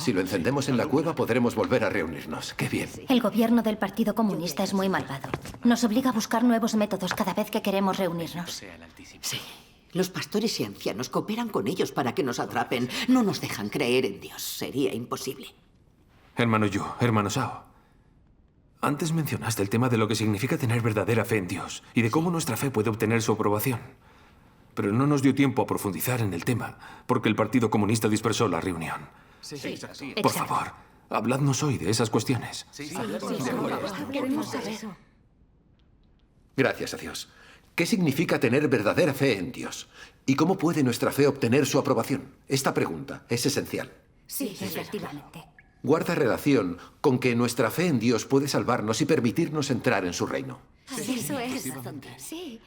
Si lo encendemos en la cueva, podremos volver a reunirnos. ¡Qué bien! El gobierno del Partido Comunista es muy malvado. Nos obliga a buscar nuevos métodos cada vez que queremos reunirnos. Sí. Los pastores y ancianos cooperan con ellos para que nos atrapen. No nos dejan creer en Dios. Sería imposible. Hermano Yu, hermano Sao. Antes mencionaste el tema de lo que significa tener verdadera fe en Dios y de cómo nuestra fe puede obtener su aprobación. Pero no nos dio tiempo a profundizar en el tema porque el Partido Comunista dispersó la reunión. Sí. Por favor, habladnos hoy de esas cuestiones. Queremos saber. Gracias a Dios. ¿Qué significa tener verdadera fe en Dios? ¿Y cómo puede nuestra fe obtener su aprobación? Esta pregunta es esencial. Sí, efectivamente. Guarda relación con que nuestra fe en Dios puede salvarnos y permitirnos entrar en su reino. Sí, eso es. Sí.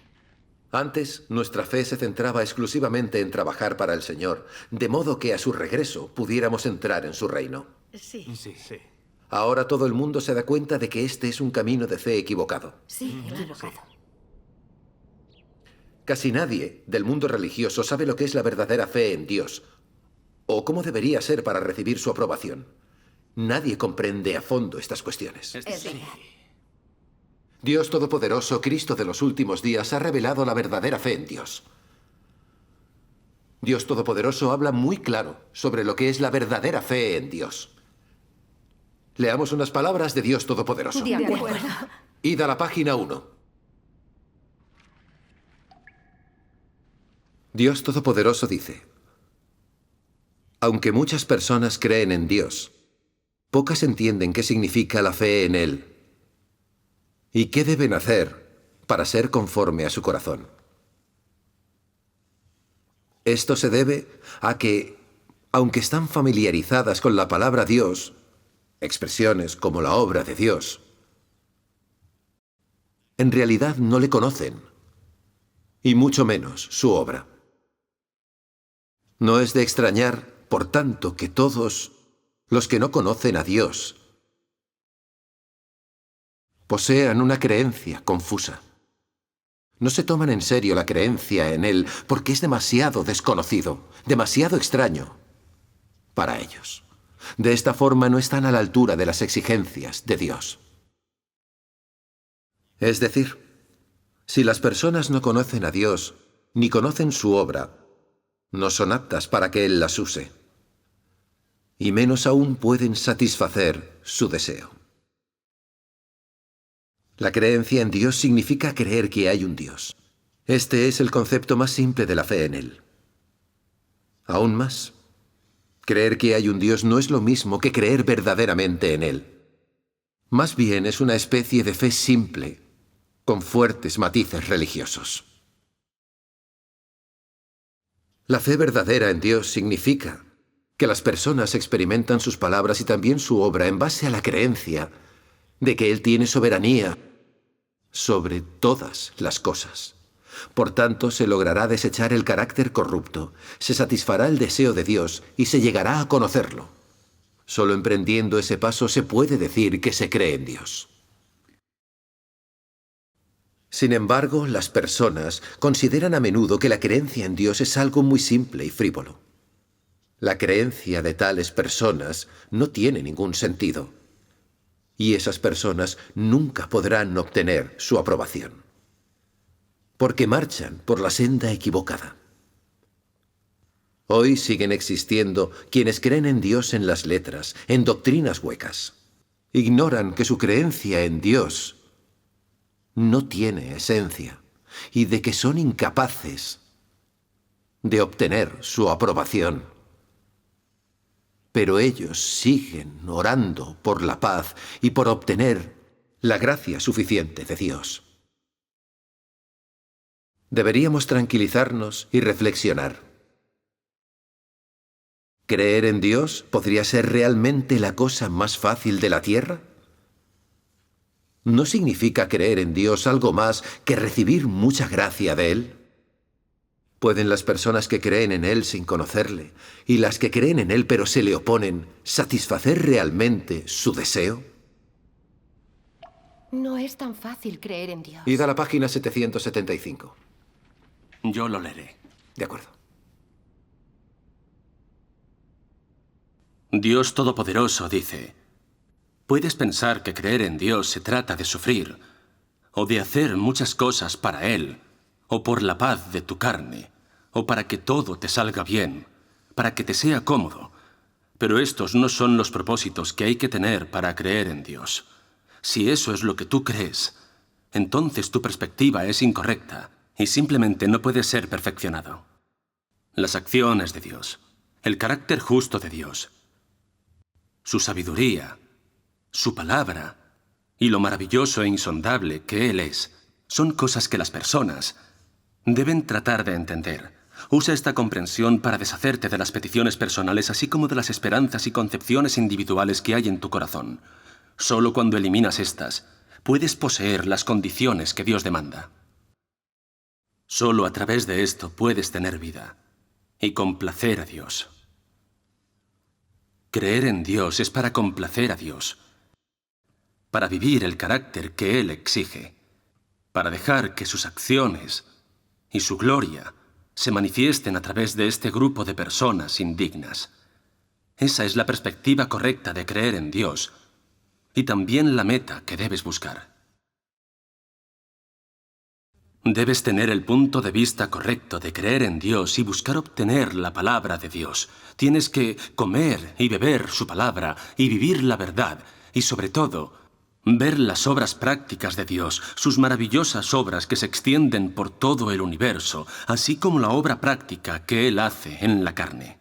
Antes, nuestra fe se centraba exclusivamente en trabajar para el Señor, de modo que a su regreso pudiéramos entrar en su reino. Sí. Ahora todo el mundo se da cuenta de que este es un camino de fe equivocado. Sí, equivocado. Casi nadie del mundo religioso sabe lo que es la verdadera fe en Dios, o cómo debería ser para recibir su aprobación. Nadie comprende a fondo estas cuestiones. Es verdad. Dios Todopoderoso, Cristo de los últimos días, ha revelado la verdadera fe en Dios. Dios Todopoderoso habla muy claro sobre lo que es la verdadera fe en Dios. Leamos unas palabras de Dios Todopoderoso. De acuerdo. Id a la página 1. Dios Todopoderoso dice: aunque muchas personas creen en Dios, pocas entienden qué significa la fe en Él y qué deben hacer para ser conforme a su corazón. Esto se debe a que, aunque están familiarizadas con la palabra Dios, expresiones como la obra de Dios, en realidad no le conocen, y mucho menos su obra. No es de extrañar, por tanto, que todos los que no conocen a Dios posean una creencia confusa. No se toman en serio la creencia en Él porque es demasiado desconocido, demasiado extraño para ellos. De esta forma no están a la altura de las exigencias de Dios. Es decir, si las personas no conocen a Dios ni conocen su obra, no son aptas para que Él las use, y menos aún pueden satisfacer su deseo. La creencia en Dios significa creer que hay un Dios. Este es el concepto más simple de la fe en Él. Aún más, creer que hay un Dios no es lo mismo que creer verdaderamente en Él. Más bien es una especie de fe simple, con fuertes matices religiosos. La fe verdadera en Dios significa que las personas experimentan sus palabras y también su obra en base a la creencia de que Él tiene soberanía sobre todas las cosas. Por tanto, se logrará desechar el carácter corrupto, se satisfará el deseo de Dios y se llegará a conocerlo. Solo emprendiendo ese paso se puede decir que se cree en Dios. Sin embargo, las personas consideran a menudo que la creencia en Dios es algo muy simple y frívolo. La creencia de tales personas no tiene ningún sentido, y esas personas nunca podrán obtener su aprobación, porque marchan por la senda equivocada. Hoy siguen existiendo quienes creen en Dios en las letras, en doctrinas huecas. Ignoran que su creencia en Dios no tiene esencia y de que son incapaces de obtener su aprobación. Pero ellos siguen orando por la paz y por obtener la gracia suficiente de Dios. Deberíamos tranquilizarnos y reflexionar. ¿Creer en Dios podría ser realmente la cosa más fácil de la tierra? ¿No significa creer en Dios algo más que recibir mucha gracia de Él? ¿Pueden las personas que creen en Él sin conocerle y las que creen en Él pero se le oponen satisfacer realmente su deseo? No es tan fácil creer en Dios. Id a la página 775. Yo lo leeré. De acuerdo. Dios Todopoderoso dice: puedes pensar que creer en Dios se trata de sufrir, o de hacer muchas cosas para Él, o por la paz de tu carne, o para que todo te salga bien, para que te sea cómodo. Pero estos no son los propósitos que hay que tener para creer en Dios. Si eso es lo que tú crees, entonces tu perspectiva es incorrecta y simplemente no puede ser perfeccionado. Las acciones de Dios, el carácter justo de Dios, su sabiduría, su palabra y lo maravilloso e insondable que Él es, son cosas que las personas deben tratar de entender. Usa esta comprensión para deshacerte de las peticiones personales, así como de las esperanzas y concepciones individuales que hay en tu corazón. Solo cuando eliminas estas, puedes poseer las condiciones que Dios demanda. Solo a través de esto puedes tener vida y complacer a Dios. Creer en Dios es para complacer a Dios, para vivir el carácter que Él exige, para dejar que sus acciones y su gloria se manifiesten a través de este grupo de personas indignas. Esa es la perspectiva correcta de creer en Dios y también la meta que debes buscar. Debes tener el punto de vista correcto de creer en Dios y buscar obtener la palabra de Dios. Tienes que comer y beber su palabra y vivir la verdad y, sobre todo, ver las obras prácticas de Dios, sus maravillosas obras que se extienden por todo el universo, así como la obra práctica que Él hace en la carne.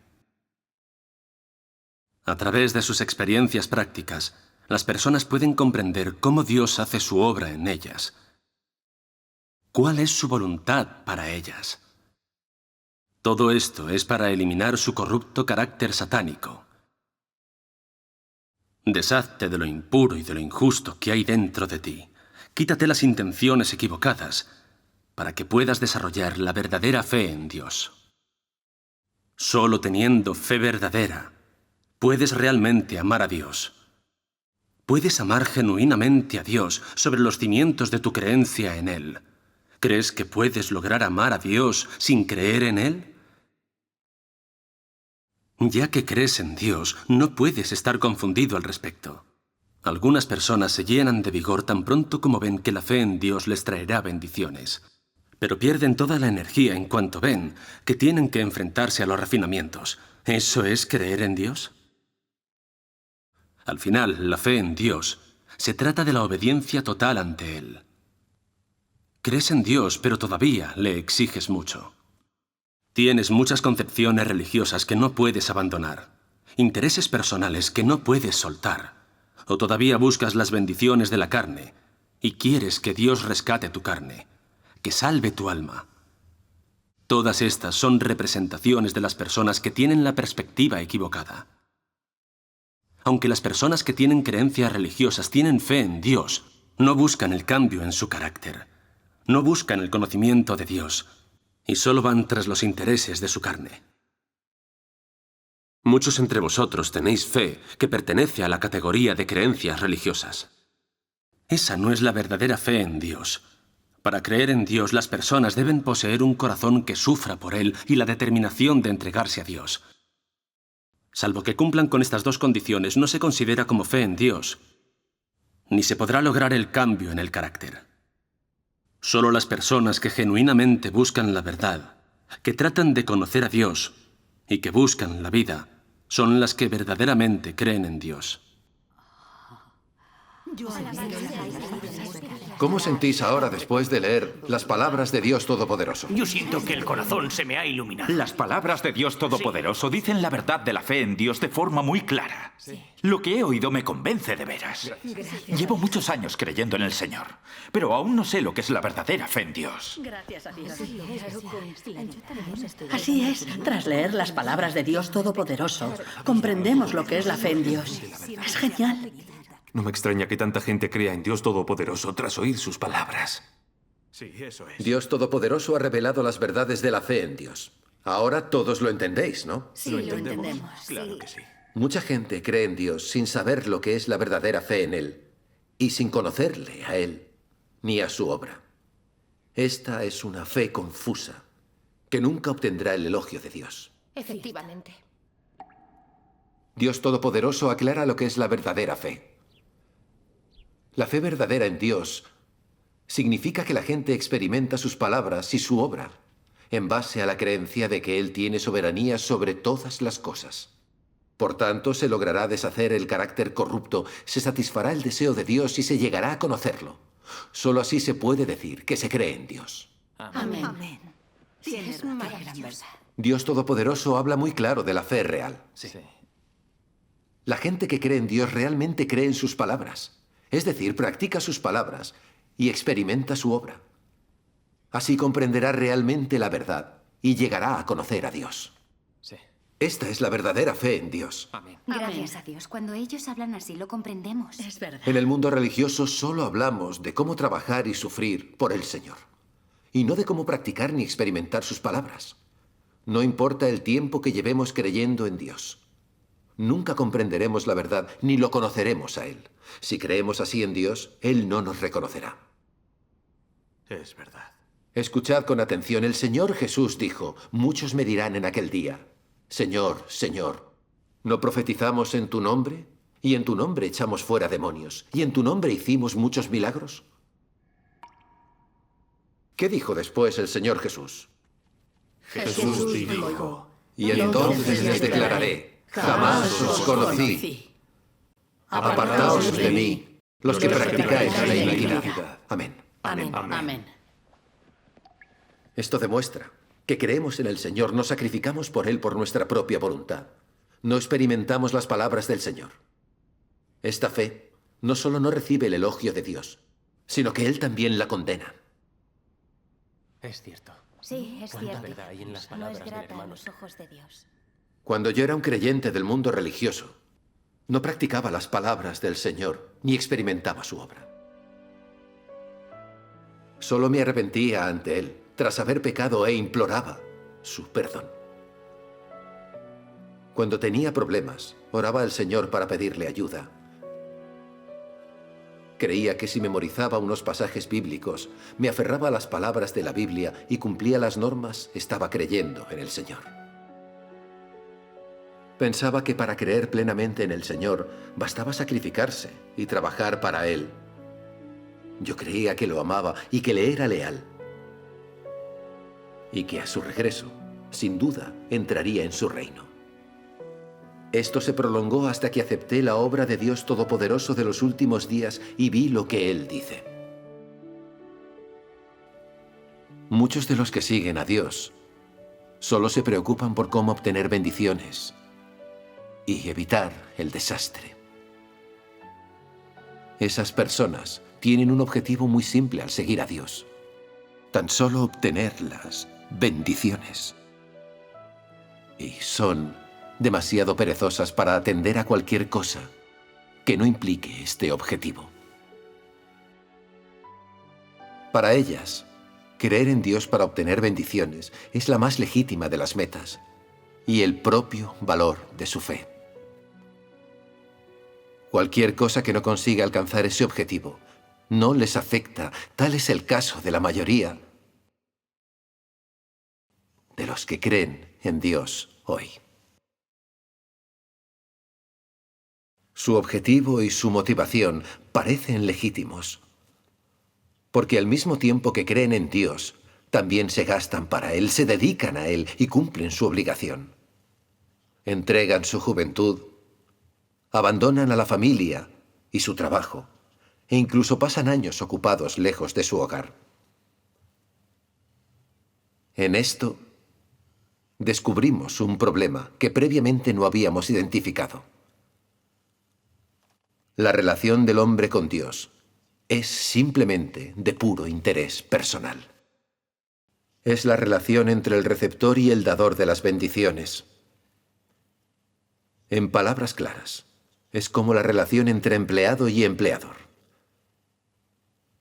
A través de sus experiencias prácticas, las personas pueden comprender cómo Dios hace su obra en ellas. ¿Cuál es su voluntad para ellas? Todo esto es para eliminar su corrupto carácter satánico. Deshazte de lo impuro y de lo injusto que hay dentro de ti. Quítate las intenciones equivocadas para que puedas desarrollar la verdadera fe en Dios. Solo teniendo fe verdadera, puedes realmente amar a Dios. Puedes amar genuinamente a Dios sobre los cimientos de tu creencia en Él. ¿Crees que puedes lograr amar a Dios sin creer en Él? Ya que crees en Dios, no puedes estar confundido al respecto. Algunas personas se llenan de vigor tan pronto como ven que la fe en Dios les traerá bendiciones, pero pierden toda la energía en cuanto ven que tienen que enfrentarse a los refinamientos. ¿Eso es creer en Dios? Al final, la fe en Dios se trata de la obediencia total ante Él. Crees en Dios, pero todavía le exiges mucho. Tienes muchas concepciones religiosas que no puedes abandonar, intereses personales que no puedes soltar, o todavía buscas las bendiciones de la carne y quieres que Dios rescate tu carne, que salve tu alma. Todas estas son representaciones de las personas que tienen la perspectiva equivocada. Aunque las personas que tienen creencias religiosas tienen fe en Dios, no buscan el cambio en su carácter. No buscan el conocimiento de Dios y solo van tras los intereses de su carne. Muchos entre vosotros tenéis fe que pertenece a la categoría de creencias religiosas. Esa no es la verdadera fe en Dios. Para creer en Dios, las personas deben poseer un corazón que sufra por Él y la determinación de entregarse a Dios. Salvo que cumplan con estas dos condiciones, no se considera como fe en Dios, ni se podrá lograr el cambio en el carácter. Solo las personas que genuinamente buscan la verdad, que tratan de conocer a Dios y que buscan la vida, son las que verdaderamente creen en Dios. ¿Cómo sentís ahora después de leer las palabras de Dios Todopoderoso? Yo siento que el corazón se me ha iluminado. Las palabras de Dios Todopoderoso dicen la verdad de la fe en Dios de forma muy clara. Lo que he oído me convence de veras. Llevo muchos años creyendo en el Señor, pero aún no sé lo que es la verdadera fe en Dios. Gracias a Dios. Así es, tras leer las palabras de Dios Todopoderoso, comprendemos lo que es la fe en Dios. Es genial. No me extraña que tanta gente crea en Dios Todopoderoso tras oír sus palabras. Sí, eso es. Dios Todopoderoso ha revelado las verdades de la fe en Dios. Ahora todos lo entendéis, ¿no? Sí, lo entendemos. Claro que sí. Mucha gente cree en Dios sin saber lo que es la verdadera fe en Él y sin conocerle a Él ni a su obra. Esta es una fe confusa que nunca obtendrá el elogio de Dios. Efectivamente. Dios Todopoderoso aclara lo que es la verdadera fe. La fe verdadera en Dios significa que la gente experimenta sus palabras y su obra en base a la creencia de que Él tiene soberanía sobre todas las cosas. Por tanto, se logrará deshacer el carácter corrupto, se satisfará el deseo de Dios y se llegará a conocerlo. Solo así se puede decir que se cree en Dios. Amén. Amén. Es maravillosa. Dios Todopoderoso habla muy claro de la fe real. Sí. La gente que cree en Dios realmente cree en sus palabras. Es decir, practica sus palabras y experimenta su obra. Así comprenderá realmente la verdad y llegará a conocer a Dios. Sí. Esta es la verdadera fe en Dios. Amén. Gracias a Dios. Cuando ellos hablan así, lo comprendemos. Es verdad. En el mundo religioso solo hablamos de cómo trabajar y sufrir por el Señor, y no de cómo practicar ni experimentar sus palabras. No importa el tiempo que llevemos creyendo en Dios. Nunca comprenderemos la verdad ni lo conoceremos a Él. Si creemos así en Dios, Él no nos reconocerá. Es verdad. Escuchad con atención. El Señor Jesús dijo: muchos me dirán en aquel día: Señor, Señor, ¿no profetizamos en tu nombre? Y en tu nombre echamos fuera demonios. Y en tu nombre hicimos muchos milagros. ¿Qué dijo después el Señor Jesús? Jesús dijo: Y entonces les declararé: jamás os conocí. Apartaos de mí, los que practicáis la iniquidad. Amén. Amén. Amén. Esto demuestra que creemos en el Señor, nos sacrificamos por Él por nuestra propia voluntad. No experimentamos las palabras del Señor. Esta fe no solo no recibe el elogio de Dios, sino que Él también la condena. Es cierto. Sí, es Cuánta cierto. verdad hay en las No palabras es del grata a hermano. los ojos de Dios. Cuando yo era un creyente del mundo religioso, no practicaba las palabras del Señor ni experimentaba su obra. Solo me arrepentía ante Él tras haber pecado e imploraba su perdón. Cuando tenía problemas, oraba al Señor para pedirle ayuda. Creía que si memorizaba unos pasajes bíblicos, me aferraba a las palabras de la Biblia y cumplía las normas, estaba creyendo en el Señor. Pensaba que para creer plenamente en el Señor bastaba sacrificarse y trabajar para Él. Yo creía que lo amaba y que le era leal. Y que a su regreso, sin duda, entraría en su reino. Esto se prolongó hasta que acepté la obra de Dios Todopoderoso de los últimos días y vi lo que Él dice. Muchos de los que siguen a Dios solo se preocupan por cómo obtener bendiciones y evitar el desastre. Esas personas tienen un objetivo muy simple al seguir a Dios: tan solo obtener las bendiciones. Y son demasiado perezosas para atender a cualquier cosa que no implique este objetivo. Para ellas, creer en Dios para obtener bendiciones es la más legítima de las metas y el propio valor de su fe. Cualquier cosa que no consiga alcanzar ese objetivo no les afecta. Tal es el caso de la mayoría de los que creen en Dios hoy. Su objetivo y su motivación parecen legítimos, porque al mismo tiempo que creen en Dios, también se gastan para Él, se dedican a Él y cumplen su obligación. Entregan su juventud, abandonan a la familia y su trabajo, e incluso pasan años ocupados lejos de su hogar. En esto, descubrimos un problema que previamente no habíamos identificado. La relación del hombre con Dios es simplemente de puro interés personal. Es la relación entre el receptor y el dador de las bendiciones. En palabras claras, es como la relación entre empleado y empleador.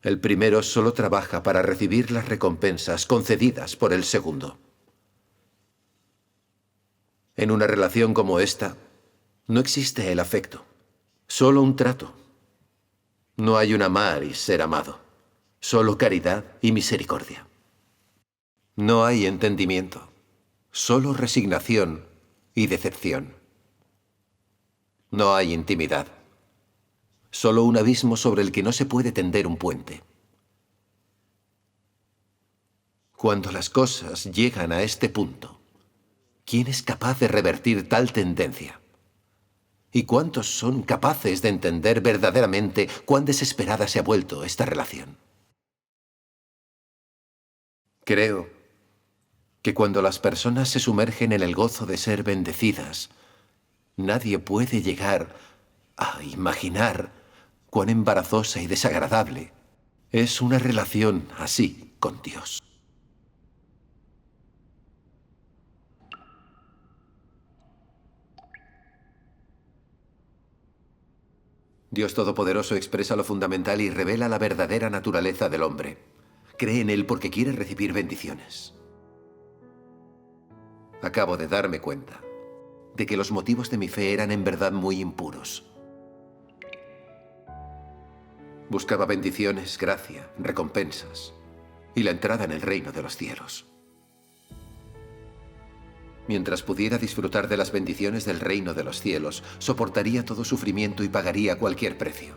El primero solo trabaja para recibir las recompensas concedidas por el segundo. En una relación como esta, no existe el afecto. Solo un trato. No hay un amar y ser amado. Solo caridad y misericordia. No hay entendimiento. Solo resignación y decepción. No hay intimidad. Solo un abismo sobre el que no se puede tender un puente. Cuando las cosas llegan a este punto, ¿quién es capaz de revertir tal tendencia? ¿Y cuántos son capaces de entender verdaderamente cuán desesperada se ha vuelto esta relación? Creo que cuando las personas se sumergen en el gozo de ser bendecidas, nadie puede llegar a imaginar cuán embarazosa y desagradable es una relación así con Dios. Dios Todopoderoso expresa lo fundamental y revela la verdadera naturaleza del hombre. Cree en Él porque quiere recibir bendiciones. Acabo de darme cuenta de que los motivos de mi fe eran en verdad muy impuros. Buscaba bendiciones, gracia, recompensas y la entrada en el reino de los cielos. Mientras pudiera disfrutar de las bendiciones del reino de los cielos, soportaría todo sufrimiento y pagaría cualquier precio.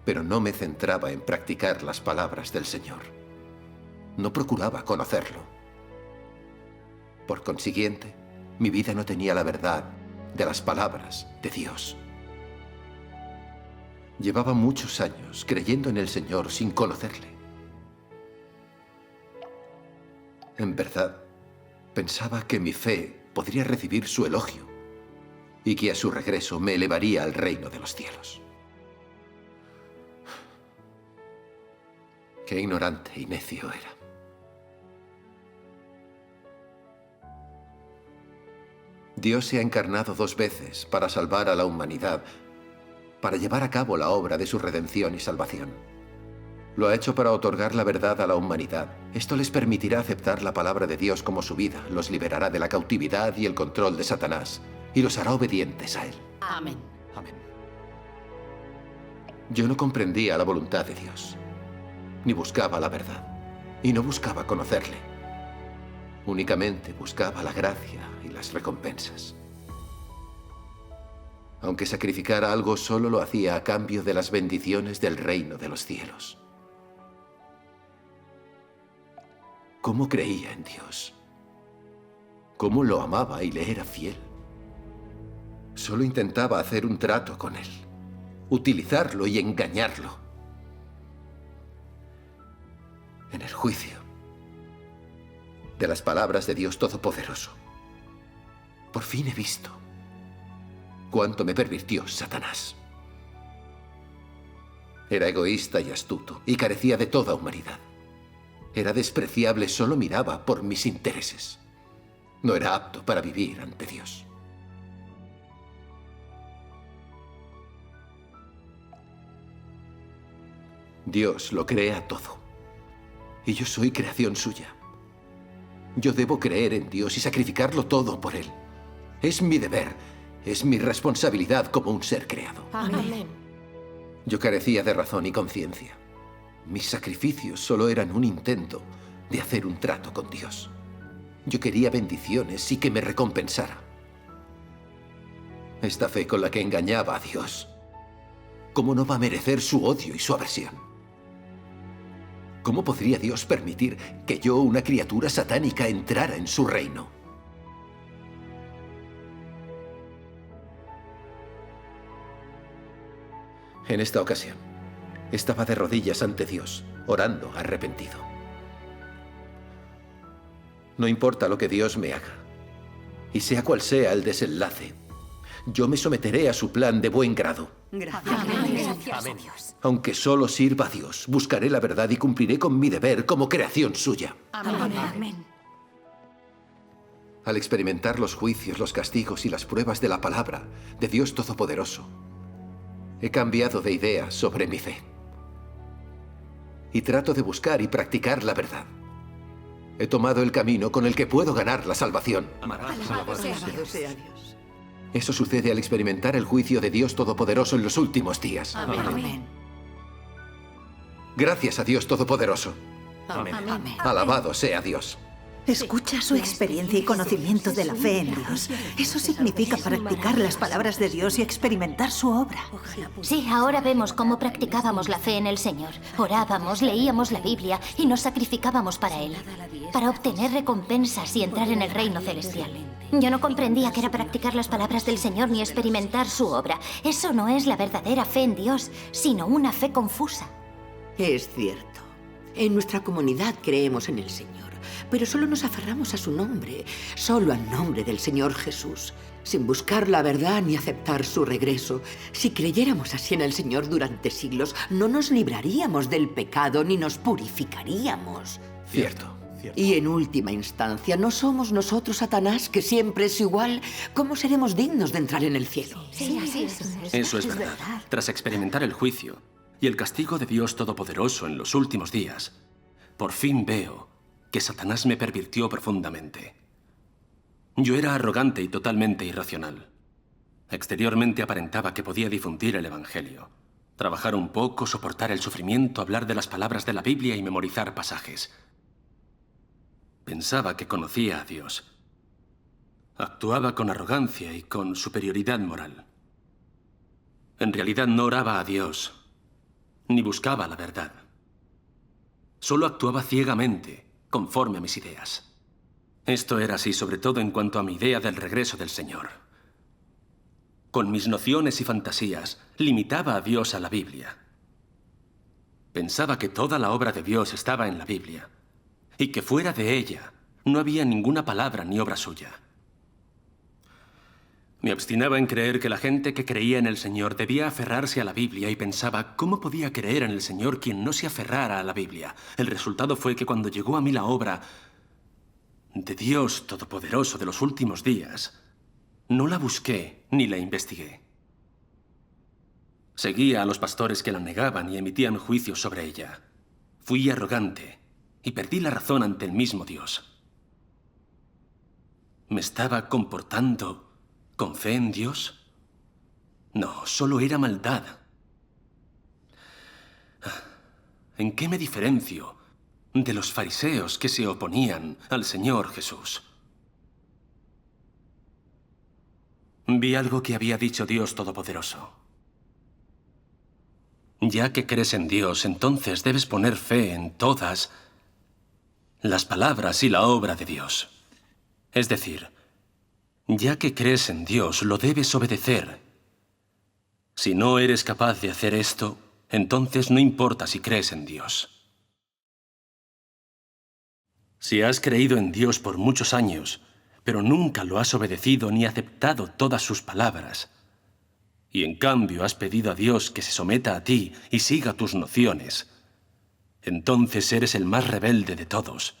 Pero no me centraba en practicar las palabras del Señor. No procuraba conocerlo. Por consiguiente, mi vida no tenía la verdad de las palabras de Dios. Llevaba muchos años creyendo en el Señor sin conocerle. En verdad, pensaba que mi fe podría recibir su elogio y que a su regreso me elevaría al reino de los cielos. Qué ignorante y necio era. Dios se ha encarnado 2 veces para salvar a la humanidad, para llevar a cabo la obra de su redención y salvación. Lo ha hecho para otorgar la verdad a la humanidad. Esto les permitirá aceptar la palabra de Dios como su vida, los liberará de la cautividad y el control de Satanás, y los hará obedientes a Él. Amén. Amén. Yo no comprendía la voluntad de Dios, ni buscaba la verdad, y no buscaba conocerle. Únicamente buscaba la gracia y las recompensas. Aunque sacrificara algo, solo lo hacía a cambio de las bendiciones del reino de los cielos. ¿Cómo creía en Dios? ¿Cómo lo amaba y le era fiel? Solo intentaba hacer un trato con Él, utilizarlo y engañarlo. En el juicio de las palabras de Dios Todopoderoso, por fin he visto cuánto me pervirtió Satanás. Era egoísta y astuto y carecía de toda humanidad. Era despreciable, solo miraba por mis intereses. No era apto para vivir ante Dios. Dios lo crea todo. Y yo soy creación suya. Yo debo creer en Dios y sacrificarlo todo por Él. Es mi deber, es mi responsabilidad como un ser creado. Amén. Yo carecía de razón y conciencia. Mis sacrificios solo eran un intento de hacer un trato con Dios. Yo quería bendiciones y que me recompensara. Esta fe con la que engañaba a Dios, ¿cómo no va a merecer su odio y su aversión? ¿Cómo podría Dios permitir que yo, una criatura satánica, entrara en su reino? En esta ocasión, estaba de rodillas ante Dios, orando arrepentido. No importa lo que Dios me haga, y sea cual sea el desenlace, yo me someteré a su plan de buen grado. Gracias. Gracias a Dios. Aunque solo sirva a Dios, buscaré la verdad y cumpliré con mi deber como creación suya. Amén. Al experimentar los juicios, los castigos y las pruebas de la palabra de Dios Todopoderoso, he cambiado de idea sobre mi fe. Y trato de buscar y practicar la verdad. He tomado el camino con el que puedo ganar la salvación. Alabado sea Alabado Dios. sea Dios. Eso sucede al experimentar el juicio de Dios Todopoderoso en los últimos días. Amén. Gracias a Dios Todopoderoso. Amén. Alabado sea Dios. Escucha su experiencia y conocimiento de la fe en Dios. Eso significa practicar las palabras de Dios y experimentar su obra. Sí, ahora vemos cómo practicábamos la fe en el Señor. Orábamos, leíamos la Biblia y nos sacrificábamos para Él, para obtener recompensas y entrar en el reino celestial. Yo no comprendía que era practicar las palabras del Señor ni experimentar su obra. Eso no es la verdadera fe en Dios, sino una fe confusa. Es cierto. En nuestra comunidad creemos en el Señor, pero solo nos aferramos a su nombre, solo al nombre del Señor Jesús, sin buscar la verdad ni aceptar su regreso. Si creyéramos así en el Señor durante siglos, no nos libraríamos del pecado ni nos purificaríamos. Cierto. Y en última instancia, ¿no somos nosotros Satanás, que siempre es igual? ¿Cómo seremos dignos de entrar en el cielo? Sí, así es. Eso es verdad. Tras experimentar el juicio y el castigo de Dios Todopoderoso en los últimos días, por fin veo que Satanás me pervirtió profundamente. Yo era arrogante y totalmente irracional. Exteriormente aparentaba que podía difundir el Evangelio, trabajar un poco, soportar el sufrimiento, hablar de las palabras de la Biblia y memorizar pasajes. Pensaba que conocía a Dios. Actuaba con arrogancia y con superioridad moral. En realidad no oraba a Dios, ni buscaba la verdad. Solo actuaba ciegamente, conforme a mis ideas. Esto era así sobre todo en cuanto a mi idea del regreso del Señor. Con mis nociones y fantasías, limitaba a Dios a la Biblia. Pensaba que toda la obra de Dios estaba en la Biblia, y que fuera de ella no había ninguna palabra ni obra suya. Me obstinaba en creer que la gente que creía en el Señor debía aferrarse a la Biblia y pensaba, ¿cómo podía creer en el Señor quien no se aferrara a la Biblia? El resultado fue que cuando llegó a mí la obra de Dios Todopoderoso de los últimos días, no la busqué ni la investigué. Seguía a los pastores que la negaban y emitían juicios sobre ella. Fui arrogante y perdí la razón ante el mismo Dios. ¿Me estaba comportando con fe en Dios? No, solo era maldad. ¿En qué me diferencio de los fariseos que se oponían al Señor Jesús? Vi algo que había dicho Dios Todopoderoso. Ya que crees en Dios, entonces debes poner fe en todas las palabras y la obra de Dios. Es decir, ya que crees en Dios, lo debes obedecer. Si no eres capaz de hacer esto, entonces no importa si crees en Dios. Si has creído en Dios por muchos años, pero nunca lo has obedecido ni aceptado todas sus palabras, y en cambio has pedido a Dios que se someta a ti y siga tus nociones, entonces eres el más rebelde de todos,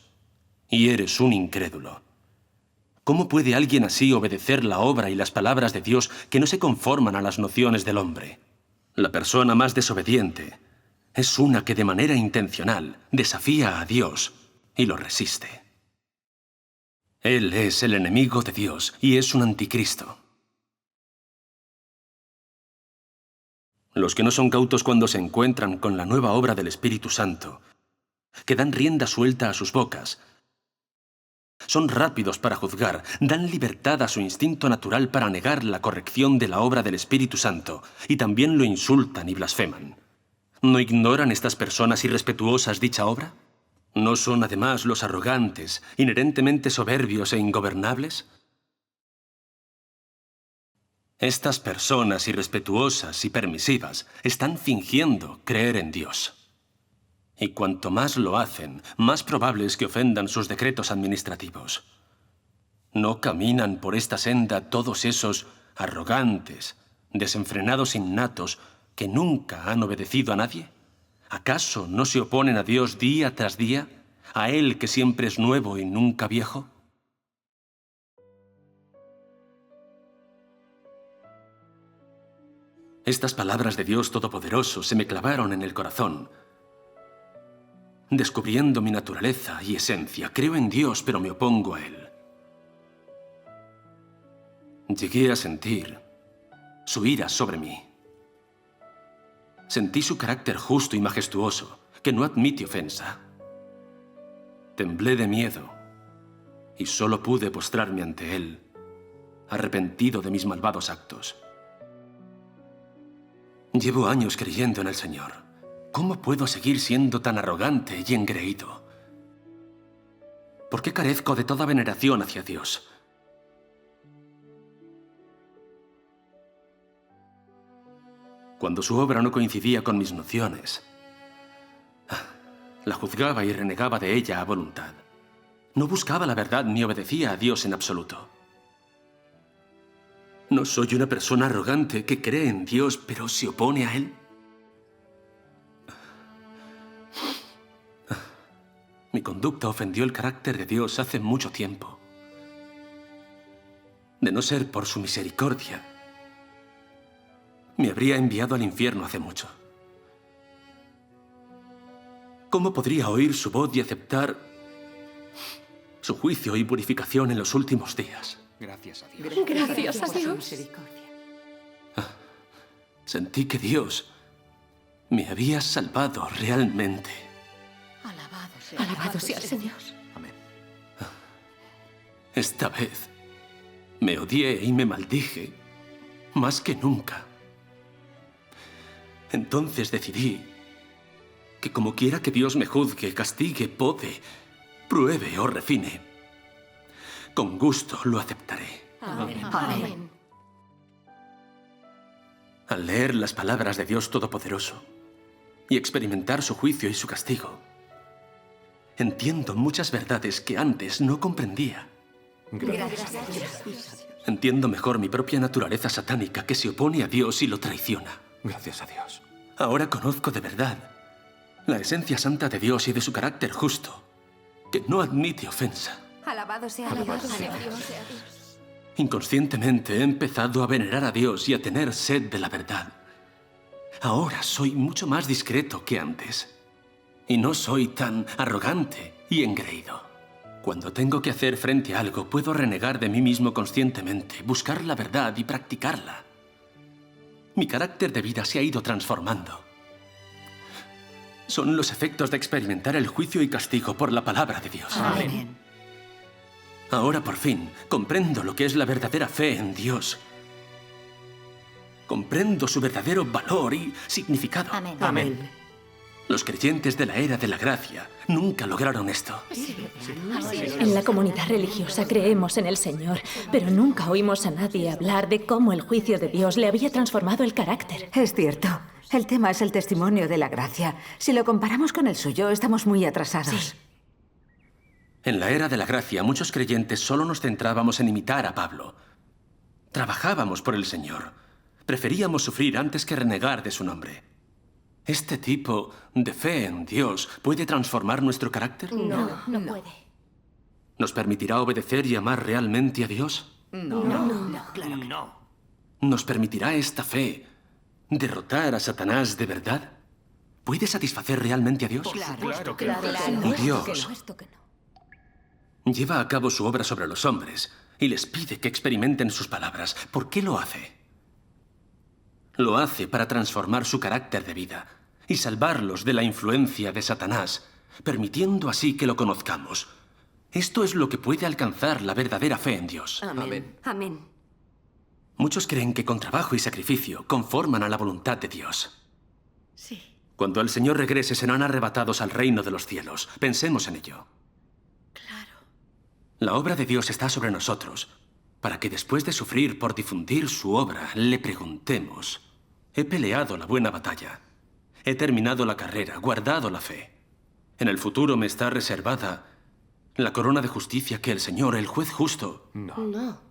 y eres un incrédulo. ¿Cómo puede alguien así obedecer la obra y las palabras de Dios que no se conforman a las nociones del hombre? La persona más desobediente es una que de manera intencional desafía a Dios y lo resiste. Él es el enemigo de Dios y es un anticristo. Los que no son cautos cuando se encuentran con la nueva obra del Espíritu Santo, que dan rienda suelta a sus bocas, son rápidos para juzgar, dan libertad a su instinto natural para negar la corrección de la obra del Espíritu Santo, y también lo insultan y blasfeman. ¿No ignoran estas personas irrespetuosas dicha obra? ¿No son además los arrogantes, inherentemente soberbios e ingobernables? Estas personas irrespetuosas y permisivas están fingiendo creer en Dios. Y cuanto más lo hacen, más probable es que ofendan sus decretos administrativos. ¿No caminan por esta senda todos esos arrogantes, desenfrenados innatos que nunca han obedecido a nadie? ¿Acaso no se oponen a Dios día tras día, a Él que siempre es nuevo y nunca viejo? Estas palabras de Dios Todopoderoso se me clavaron en el corazón, descubriendo mi naturaleza y esencia. Creo en Dios, pero me opongo a Él. Llegué a sentir su ira sobre mí. Sentí su carácter justo y majestuoso, que no admite ofensa. Temblé de miedo y solo pude postrarme ante Él, arrepentido de mis malvados actos. Llevo años creyendo en el Señor. ¿Cómo puedo seguir siendo tan arrogante y engreído? ¿Por qué carezco de toda veneración hacia Dios? Cuando su obra no coincidía con mis nociones, la juzgaba y renegaba de ella a voluntad. No buscaba la verdad ni obedecía a Dios en absoluto. ¿No soy una persona arrogante que cree en Dios pero se opone a Él? Mi conducta ofendió el carácter de Dios hace mucho tiempo. De no ser por su misericordia, me habría enviado al infierno hace mucho. ¿Cómo podría oír su voz y aceptar su juicio y purificación en los últimos días? Gracias a Dios. Gracias a Dios. Sentí que Dios me había salvado realmente. Alabado sea el Señor. Amén. Esta vez me odié y me maldije más que nunca. Entonces decidí que como quiera que Dios me juzgue, castigue, pode, pruebe o refine, con gusto lo aceptaré. Amén. Amén. Al leer las palabras de Dios Todopoderoso y experimentar su juicio y su castigo, entiendo muchas verdades que antes no comprendía. Gracias a Dios. Entiendo mejor mi propia naturaleza satánica que se opone a Dios y lo traiciona. Gracias a Dios. Ahora conozco de verdad la esencia santa de Dios y de su carácter justo, que no admite ofensa. Alabado sea Dios. Inconscientemente he empezado a venerar a Dios y a tener sed de la verdad. Ahora soy mucho más discreto que antes. Y no soy tan arrogante y engreído. Cuando tengo que hacer frente a algo, puedo renegar de mí mismo conscientemente, buscar la verdad y practicarla. Mi carácter de vida se ha ido transformando. Son los efectos de experimentar el juicio y castigo por la palabra de Dios. Amén. Ahora por fin comprendo lo que es la verdadera fe en Dios. Comprendo su verdadero valor y significado. Amén. Amén. Los creyentes de la era de la gracia nunca lograron esto. En la comunidad religiosa creemos en el Señor, pero nunca oímos a nadie hablar de cómo el juicio de Dios le había transformado el carácter. Es cierto. El tema es el testimonio de la gracia. Si lo comparamos con el suyo, estamos muy atrasados. Sí. En la era de la gracia, muchos creyentes solo nos centrábamos en imitar a Pablo. Trabajábamos por el Señor. Preferíamos sufrir antes que renegar de su nombre. ¿Este tipo de fe en Dios puede transformar nuestro carácter? No puede. ¿Nos permitirá obedecer y amar realmente a Dios? No, claro que no. ¿Nos permitirá esta fe derrotar a Satanás de verdad? ¿Puede satisfacer realmente a Dios? Claro que Y Dios lleva a cabo su obra sobre los hombres y les pide que experimenten sus palabras. ¿Por qué lo hace? Lo hace para transformar su carácter de vida y salvarlos de la influencia de Satanás, permitiendo así que lo conozcamos. Esto es lo que puede alcanzar la verdadera fe en Dios. Amén. Amén. Muchos creen que con trabajo y sacrificio conforman a la voluntad de Dios. Sí. Cuando el Señor regrese serán arrebatados al reino de los cielos. Pensemos en ello. Claro. La obra de Dios está sobre nosotros, para que después de sufrir por difundir su obra, le preguntemos: he peleado la buena batalla, he terminado la carrera, guardado la fe. En el futuro me está reservada la corona de justicia que el Señor, el juez justo... No.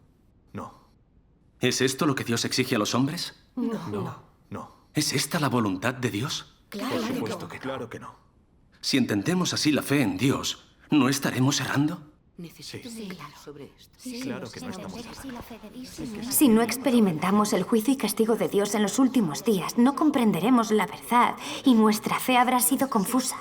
¿Es esto lo que Dios exige a los hombres? No. ¿Es esta la voluntad de Dios? Por supuesto que no. Claro que no. Si entendemos así la fe en Dios, ¿no estaremos errando? Necesito hablar sobre esto. Claro que no estamos errando. Si no experimentamos el juicio y castigo de Dios en los últimos días, no comprenderemos la verdad y nuestra fe habrá sido confusa.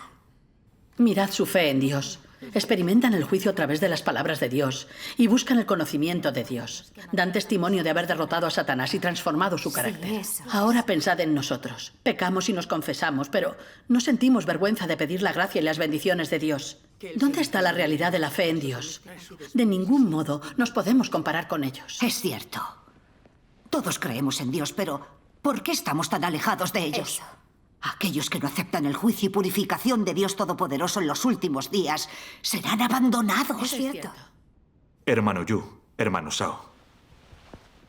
Mirad su fe en Dios. Experimentan el juicio a través de las palabras de Dios y buscan el conocimiento de Dios. Dan testimonio de haber derrotado a Satanás y transformado su carácter. Ahora pensad en nosotros. Pecamos y nos confesamos, pero no sentimos vergüenza de pedir la gracia y las bendiciones de Dios. ¿Dónde está la realidad de la fe en Dios? De ningún modo nos podemos comparar con ellos. Es cierto. Todos creemos en Dios, pero ¿por qué estamos tan alejados de ellos? Eso. Aquellos que no aceptan el juicio y purificación de Dios Todopoderoso en los últimos días serán abandonados. Es cierto. Hermano Yu, hermano Sao,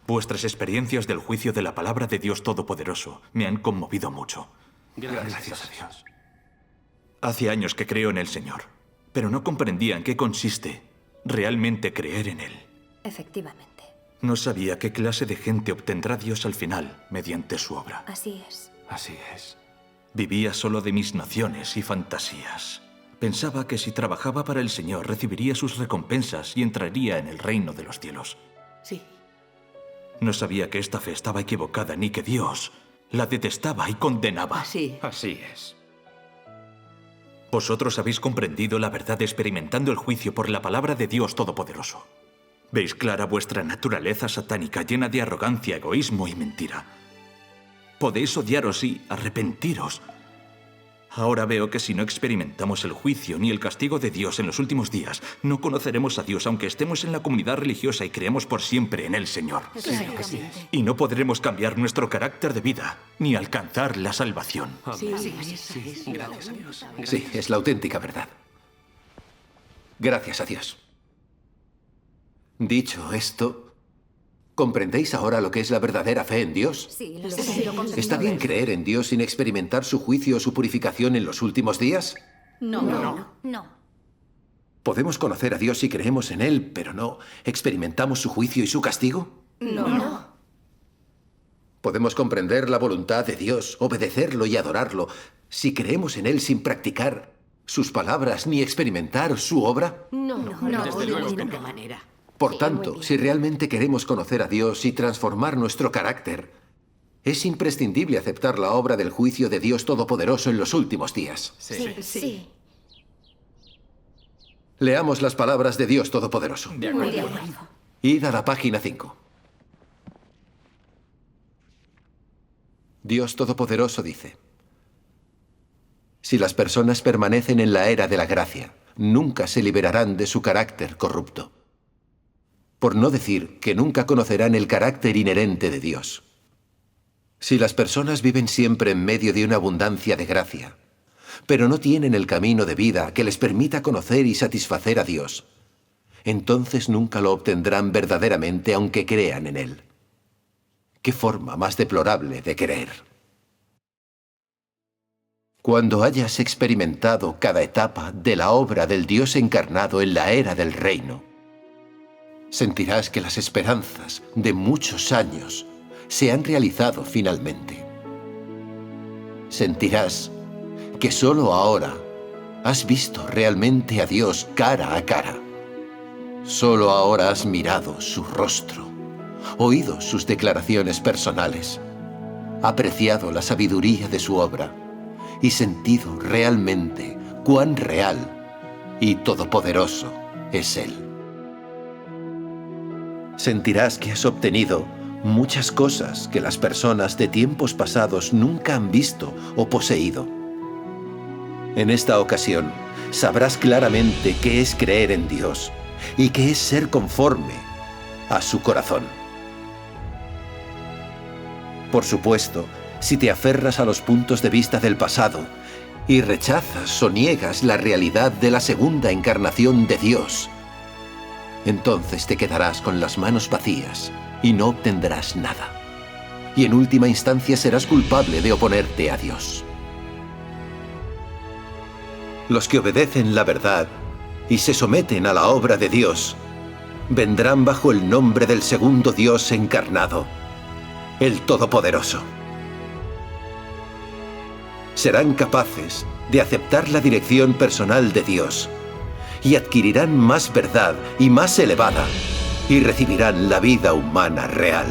vuestras experiencias del juicio de la palabra de Dios Todopoderoso me han conmovido mucho. Gracias a Dios. Hace años que creo en el Señor, pero no comprendía en qué consiste realmente creer en Él. Efectivamente. No sabía qué clase de gente obtendrá Dios al final mediante su obra. Así es. Así es. Vivía solo de mis nociones y fantasías. Pensaba que si trabajaba para el Señor recibiría sus recompensas y entraría en el reino de los cielos. Sí. No sabía que esta fe estaba equivocada ni que Dios la detestaba y condenaba. Así. Así es. Vosotros habéis comprendido la verdad experimentando el juicio por la palabra de Dios Todopoderoso. Veis clara vuestra naturaleza satánica llena de arrogancia, egoísmo y mentira. Podéis odiaros y arrepentiros. Ahora veo que si no experimentamos el juicio ni el castigo de Dios en los últimos días, no conoceremos a Dios aunque estemos en la comunidad religiosa y creemos por siempre en el Señor. Claro que sí. Y no podremos cambiar nuestro carácter de vida ni alcanzar la salvación. Sí, Gracias a Dios. Sí, es la auténtica verdad. Gracias a Dios. Dicho esto, ¿comprendéis ahora lo que es la verdadera fe en Dios? Sí, lo sé. ¿Está bien creer en Dios sin experimentar su juicio o su purificación en los últimos días? No. ¿Podemos conocer a Dios si creemos en Él, pero no experimentamos su juicio y su castigo? No. ¿Podemos comprender la voluntad de Dios, obedecerlo y adorarlo si creemos en Él sin practicar sus palabras ni experimentar su obra? No. De ninguna manera. Por tanto, si realmente queremos conocer a Dios y transformar nuestro carácter, es imprescindible aceptar la obra del juicio de Dios Todopoderoso en los últimos días. Sí. Leamos las palabras de Dios Todopoderoso. Muy bien. Id a la página 5. Dios Todopoderoso dice: si las personas permanecen en la era de la gracia, nunca se liberarán de su carácter corrupto. Por no decir que nunca conocerán el carácter inherente de Dios. Si las personas viven siempre en medio de una abundancia de gracia, pero no tienen el camino de vida que les permita conocer y satisfacer a Dios, entonces nunca lo obtendrán verdaderamente aunque crean en Él. ¿Qué forma más deplorable de creer? Cuando hayas experimentado cada etapa de la obra del Dios encarnado en la era del reino, sentirás que las esperanzas de muchos años se han realizado finalmente. Sentirás que solo ahora has visto realmente a Dios cara a cara. Solo ahora has mirado su rostro, oído sus declaraciones personales, apreciado la sabiduría de su obra y sentido realmente cuán real y todopoderoso es Él. Sentirás que has obtenido muchas cosas que las personas de tiempos pasados nunca han visto o poseído. En esta ocasión, sabrás claramente qué es creer en Dios y qué es ser conforme a su corazón. Por supuesto, si te aferras a los puntos de vista del pasado y rechazas o niegas la realidad de la segunda encarnación de Dios, entonces te quedarás con las manos vacías y no obtendrás nada. Y en última instancia serás culpable de oponerte a Dios. Los que obedecen la verdad y se someten a la obra de Dios vendrán bajo el nombre del segundo Dios encarnado, el Todopoderoso. Serán capaces de aceptar la dirección personal de Dios y adquirirán más verdad y más elevada, y recibirán la vida humana real.